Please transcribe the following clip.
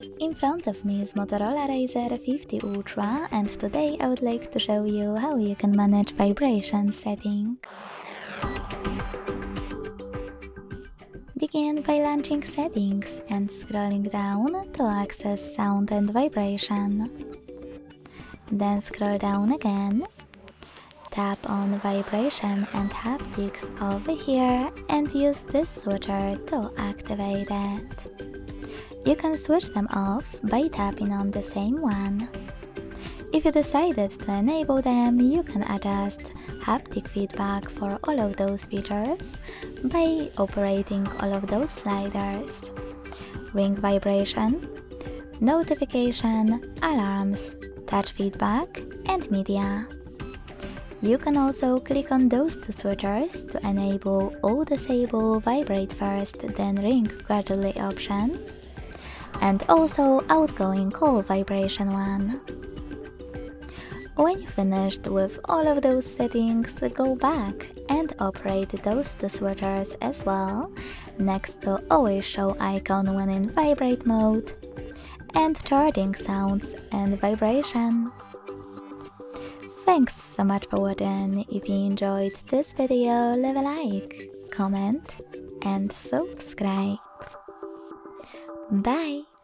In front of me is Motorola Razr 50 Ultra, and today I would like to show you how you can manage vibration setting. Begin by launching settings and scrolling down to access sound and vibration. Then scroll down again. Tap on vibration and haptics over here and use this switcher to activate it. You can switch them off by tapping on the same one. If you decided to enable them, you can adjust haptic feedback for all of those features by operating all of those sliders: ring vibration, notification, alarms, touch feedback, and media. You can also click on those two switchers to enable or disable vibrate first then ring gradually option, and also outgoing call vibration one. When you finished with all of those settings, go back and operate those two switchers as well, next to always show icon when in vibrate mode, and charging sounds and vibration. Thanks so much for watching. If you enjoyed this video, leave a like, comment and subscribe. Bye!